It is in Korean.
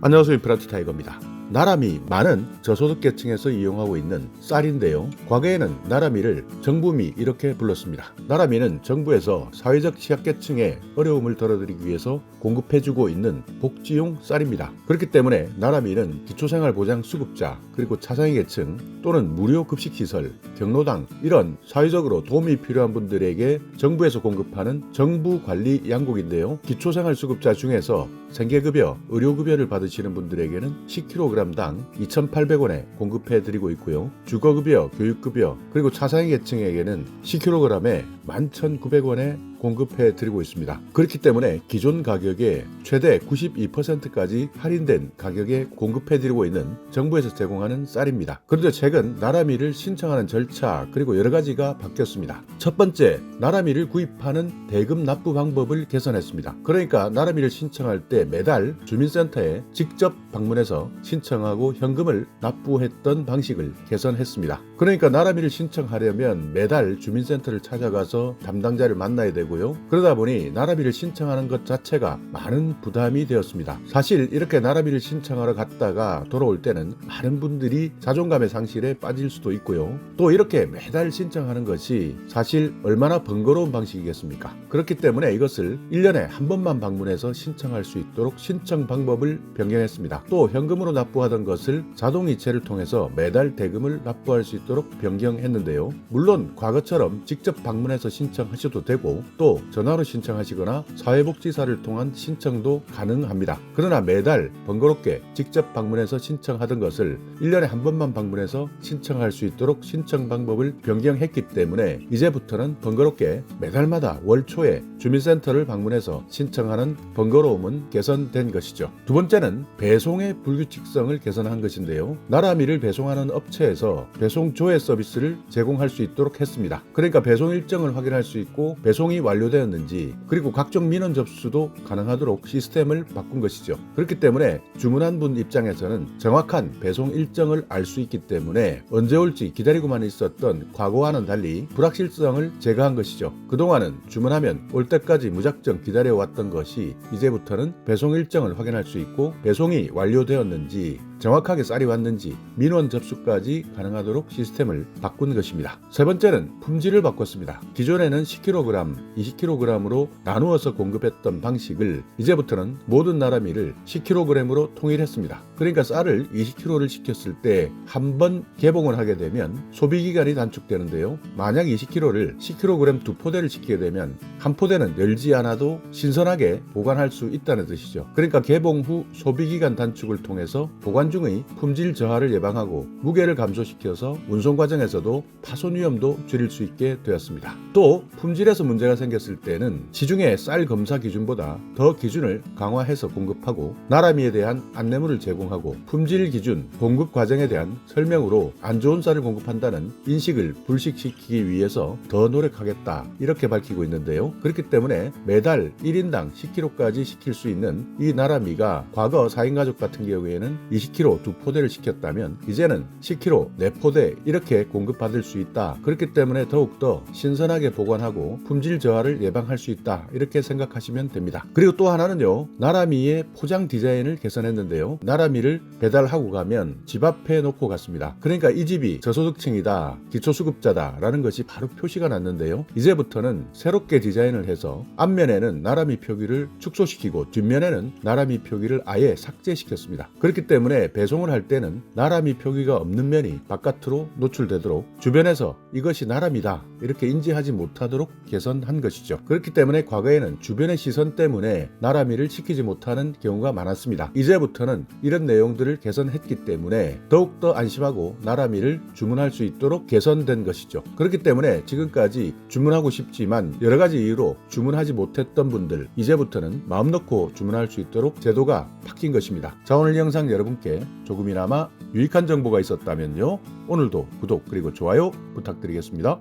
안녕하세요. 임플란트 타이거입니다. 나라미, 많은 저소득계층에서 이용하고 있는 쌀인데요. 과거에는 나라미를 정부미 이렇게 불렀습니다. 나라미는 정부에서 사회적 취약계층의 어려움을 덜어드리기 위해서 공급해주고 있는 복지용 쌀입니다. 그렇기 때문에 나라미는 기초생활보장수급자, 그리고 차상위 계층 또는 무료급식시설, 경로당 이런 사회적으로 도움이 필요한 분들에게 정부에서 공급하는 정부관리 양국인데요. 기초생활수급자 중에서 생계급여, 의료급여를 받으시는 분들에게는 10kg당 2,800원에 공급해드리고 있고요. 주거급여, 교육급여, 그리고 차상위 계층에게는 10kg에 11,900원에 공급해드리고 있습니다. 그렇기 때문에 기존 가격에 최대 92%까지 할인된 가격에 공급해드리고 있는 정부에서 제공하는 쌀입니다. 그런데 최근 나라미를 신청하는 절차 그리고 여러 가지가 바뀌었습니다. 첫 번째, 나라미를 구입하는 대금 납부 방법을 개선했습니다. 그러니까 나라미를 신청할 때 매달 주민센터에 직접 방문해서 신청하고 현금을 납부했던 방식을 개선했습니다. 그러니까 나라미를 신청하려면 매달 주민센터를 찾아가서 담당자를 만나야 되고 그러다 보니 나라미를 신청하는 것 자체가 많은 부담이 되었습니다. 사실 이렇게 나라미를 신청하러 갔다가 돌아올 때는 많은 분들이 자존감의 상실에 빠질 수도 있고요. 또 이렇게 매달 신청하는 것이 사실 얼마나 번거로운 방식이겠습니까? 그렇기 때문에 이것을 1년에 한 번만 방문해서 신청할 수 있도록 신청 방법을 변경했습니다. 또 현금으로 납부하던 것을 자동이체를 통해서 매달 대금을 납부할 수 있도록 변경했는데요. 물론 과거처럼 직접 방문해서 신청하셔도 되고 또 전화로 신청하시거나 사회복지사를 통한 신청도 가능합니다. 그러나 매달 번거롭게 직접 방문해서 신청하던 것을 1년에 한 번만 방문해서 신청할 수 있도록 신청 방법을 변경했기 때문에 이제부터는 번거롭게 매달마다 월 초에 주민센터를 방문해서 신청하는 번거로움은 개선된 것이죠. 두 번째는 배송의 불규칙성을 개선한 것인데요. 나라미를 배송하는 업체에서 배송 조회 서비스를 제공할 수 있도록 했습니다. 그러니까 배송 일정을 확인할 수 있고 배송이 완료되었는지 그리고 각종 민원 접수도 가능하도록 시스템을 바꾼 것이죠. 그렇기 때문에 주문한 분 입장에서는 정확한 배송 일정을 알 수 있기 때문에 언제 올지 기다리고만 있었던 과거와는 달리 불확실성을 제거한 것이죠. 그동안은 주문하면 올 때까지 무작정 기다려왔던 것이 이제부터는 배송 일정을 확인할 수 있고 배송이 완료되었는지 정확하게 쌀이 왔는지 민원 접수까지 가능하도록 시스템을 바꾼 것입니다. 세 번째는 품질을 바꿨습니다. 기존에는 10kg, 20kg으로 나누어서 공급했던 방식을 이제부터는 모든 나라미를 10kg으로 통일했습니다. 그러니까 쌀을 20kg를 시켰을 때 한 번 개봉을 하게 되면 소비기간이 단축되는데요. 만약 20kg를 10kg 두 포대를 시키게 되면 한 포대는 열지 않아도 신선하게 보관할 수 있다는 뜻이죠. 그러니까 개봉 후 소비기간 단축을 통해서 보관 중의 품질 저하를 예방하고 무게를 감소시켜서 운송 과정에서도 파손 위험도 줄일 수 있게 되었습니다. 또 품질에서 문제가 생겼을 때는 시중의 쌀 검사 기준보다 더 기준을 강화해서 공급하고 나라미에 대한 안내문을 제공하고 품질 기준, 공급 과정에 대한 설명으로 안 좋은 쌀을 공급한다는 인식을 불식시키기 위해서 더 노력하겠다 이렇게 밝히고 있는데요. 그렇기 때문에 매달 1인당 10kg까지 시킬 수 있는 이 나라미가 과거 4인 가족 같은 경우에는 20kg 두 포대를 시켰다면 이제는 10kg 4포대 이렇게 공급받을 수 있다. 그렇기 때문에 더욱더 신선하게 보관하고 품질 저하를 예방할 수 있다 이렇게 생각하시면 됩니다. 그리고 또 하나는요, 나라미의 포장 디자인을 개선했는데요. 나라미를 배달하고 가면 집 앞에 놓고 갔습니다. 그러니까 이 집이 저소득층이다, 기초수급자다 라는 것이 바로 표시가 났는데요. 이제부터는 새롭게 디자인을 해서 앞면에는 나라미 표기를 축소시키고 뒷면에는 나라미 표기를 아예 삭제시켰습니다. 그렇기 때문에 배송을 할 때는 나라미 표기가 없는 면이 바깥으로 노출되도록 주변에서 이것이 나라미다 이렇게 인지하지 못하도록 개선한 것이죠. 그렇기 때문에 과거에는 주변의 시선 때문에 나라미를 시키지 못하는 경우가 많았습니다. 이제부터는 이런 내용들을 개선했기 때문에 더욱더 안심하고 나라미를 주문할 수 있도록 개선된 것이죠. 그렇기 때문에 지금까지 주문하고 싶지만 여러 가지 이유로 주문하지 못했던 분들 이제부터는 마음 놓고 주문할 수 있도록 제도가 바뀐 것입니다. 자, 오늘 영상 여러분께 조금이나마 유익한 정보가 있었다면요, 오늘도 구독 그리고 좋아요 부탁드리겠습니다.